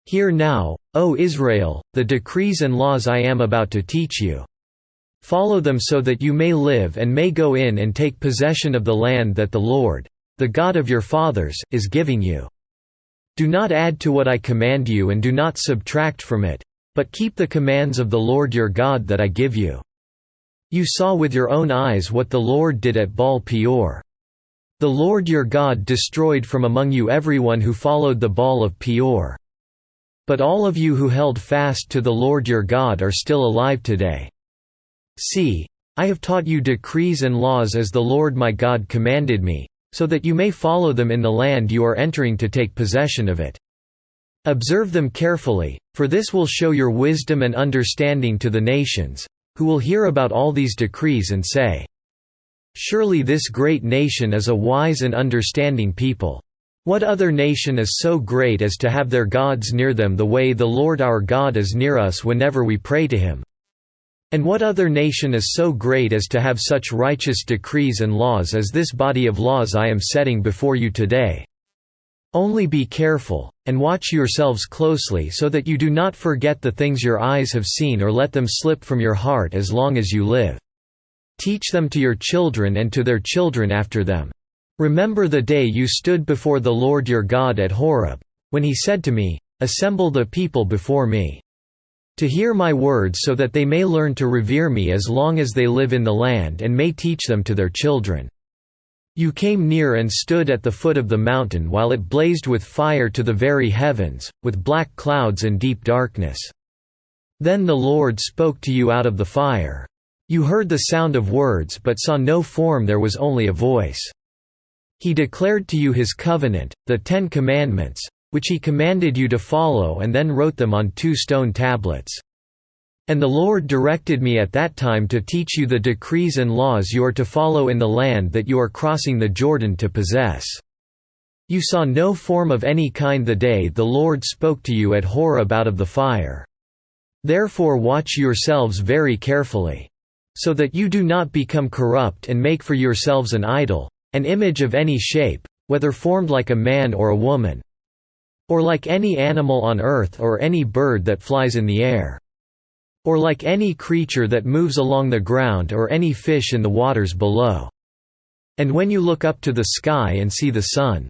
Hear now, O Israel, the decrees and laws I am about to teach you. Follow them so that you may live and may go in and take possession of the land that the Lord, the God of your fathers, is giving you. Do not add to what I command you and do not subtract from it, but keep the commands of the Lord your God that I give you. You saw with your own eyes what the Lord did at Baal Peor. The Lord your God destroyed from among you everyone who followed the Baal of Peor. But all of you who held fast to the Lord your God are still alive today. See, I have taught you decrees and laws as the Lord my God commanded me, so that you may follow them in the land you are entering to take possession of it. Observe them carefully, for this will show your wisdom and understanding to the nations, who will hear about all these decrees and say, "Surely this great nation is a wise and understanding people. What other nation is so great as to have their gods near them the way the Lord our God is near us whenever we pray to him? And what other nation is so great as to have such righteous decrees and laws as this body of laws I am setting before you today? Only be careful, and watch yourselves closely so that you do not forget the things your eyes have seen or let them slip from your heart as long as you live. Teach them to your children and to their children after them. Remember the day you stood before the Lord your God at Horeb, when he said to me, 'Assemble the people before me, to hear my words so that they may learn to revere me as long as they live in the land and may teach them to their children.' You came near and stood at the foot of the mountain while it blazed with fire to the very heavens, with black clouds and deep darkness. Then the Lord spoke to you out of the fire. You heard the sound of words but saw no form, there was only a voice. He declared to you his covenant, the 10 Commandments, which he commanded you to follow, and then wrote them on 2 stone tablets. And the Lord directed me at that time to teach you the decrees and laws you are to follow in the land that you are crossing the Jordan to possess. You saw no form of any kind the day the Lord spoke to you at Horeb out of the fire. Therefore watch yourselves very carefully, so that you do not become corrupt and make for yourselves an idol, an image of any shape, whether formed like a man or a woman, or like any animal on earth or any bird that flies in the air, or like any creature that moves along the ground or any fish in the waters below. And when you look up to the sky and see the sun,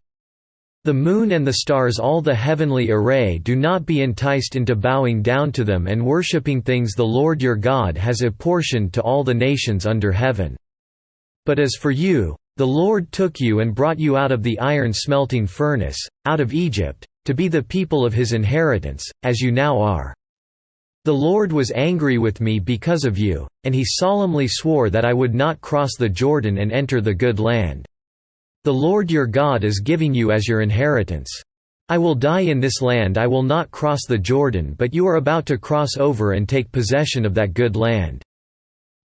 the moon and the stars, all the heavenly array, do not be enticed into bowing down to them and worshipping things the Lord your God has apportioned to all the nations under heaven. But as for you, the Lord took you and brought you out of the iron smelting furnace, out of Egypt, to be the people of his inheritance, as you now are. The Lord was angry with me because of you, and he solemnly swore that I would not cross the Jordan and enter the good land the Lord your God is giving you as your inheritance. I will die in this land, I will not cross the Jordan, but you are about to cross over and take possession of that good land.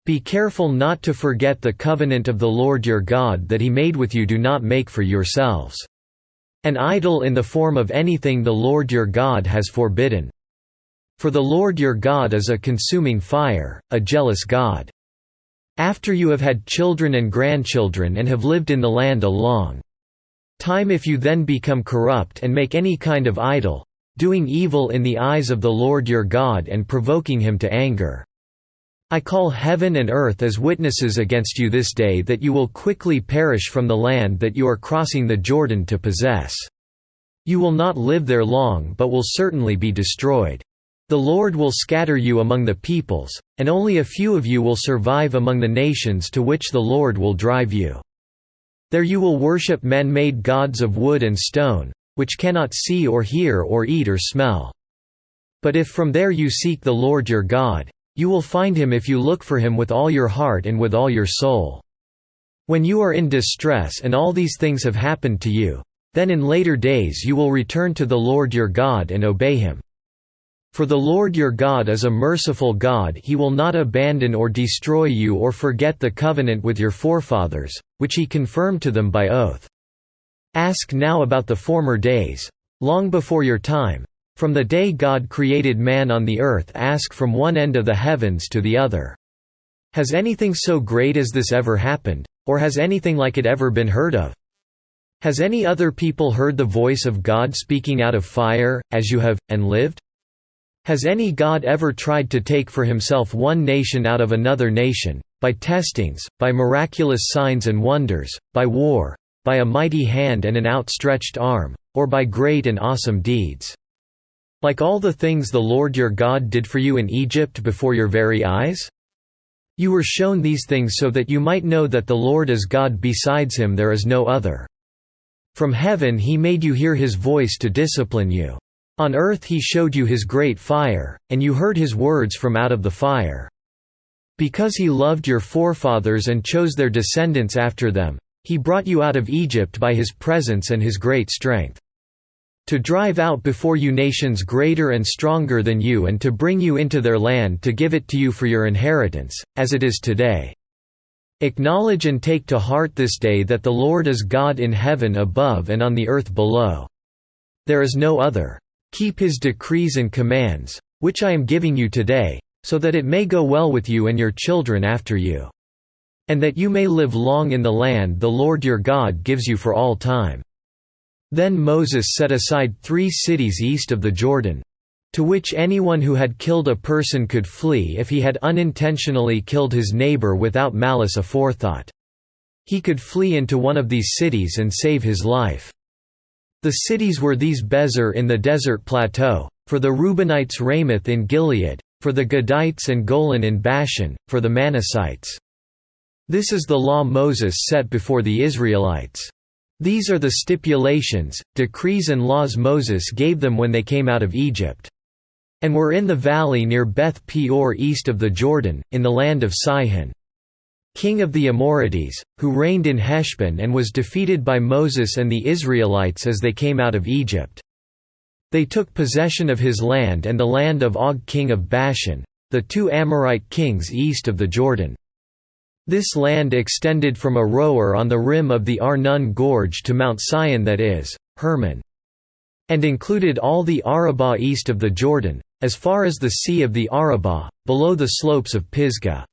Be careful not to forget the covenant of the Lord your God that he made with you. Do not make for yourselves an idol in the form of anything the Lord your God has forbidden. For the Lord your God is a consuming fire, a jealous God. After you have had children and grandchildren and have lived in the land a long time, if you then become corrupt and make any kind of idol, doing evil in the eyes of the Lord your God and provoking him to anger, I call heaven and earth as witnesses against you this day that you will quickly perish from the land that you are crossing the Jordan to possess. You will not live there long, but will certainly be destroyed. The Lord will scatter you among the peoples, and only a few of you will survive among the nations to which the Lord will drive you. There you will worship man-made gods of wood and stone, which cannot see or hear or eat or smell. But if from there you seek the Lord your God, you will find him if you look for him with all your heart and with all your soul. When you are in distress and all these things have happened to you, then in later days you will return to the Lord your God and obey him. For the Lord your God is a merciful God, he will not abandon or destroy you or forget the covenant with your forefathers, which he confirmed to them by oath. Ask now about the former days, long before your time. From the day God created man on the earth, ask from one end of the heavens to the other. Has anything so great as this ever happened, or has anything like it ever been heard of? Has any other people heard the voice of God speaking out of fire, as you have, and lived? Has any God ever tried to take for himself one nation out of another nation, by testings, by miraculous signs and wonders, by war, by a mighty hand and an outstretched arm, or by great and awesome deeds? Like all the things the Lord your God did for you in Egypt before your very eyes? You were shown these things so that you might know that the Lord is God, besides him there is no other. From heaven he made you hear his voice to discipline you. On earth he showed you his great fire, and you heard his words from out of the fire. Because he loved your forefathers and chose their descendants after them, he brought you out of Egypt by his presence and his great strength. To drive out before you nations greater and stronger than you, and to bring you into their land to give it to you for your inheritance, as it is today. Acknowledge and take to heart this day that the Lord is God in heaven above and on the earth below. There is no other. Keep his decrees and commands, which I am giving you today, so that it may go well with you and your children after you. And that you may live long in the land the Lord your God gives you for all time." Then Moses set aside 3 cities east of the Jordan, to which anyone who had killed a person could flee if he had unintentionally killed his neighbor without malice aforethought. He could flee into one of these cities and save his life. The cities were these: Bezer in the desert plateau, for the Reubenites Ramoth in Gilead, for the Gadites and Golan in Bashan, for the Manassites. This is the law Moses set before the Israelites. These are the stipulations, decrees and laws Moses gave them when they came out of Egypt. And were in the valley near Beth Peor east of the Jordan, in the land of Sihon, king of the Amorites, who reigned in Heshbon and was defeated by Moses and the Israelites as they came out of Egypt. They took possession of his land and the land of Og king of Bashan, the 2 Amorite kings east of the Jordan. This land extended from Aroer on the rim of the Arnon Gorge to Mount Sion, that is, Hermon, and included all the Arabah east of the Jordan, as far as the Sea of the Arabah, below the slopes of Pisgah.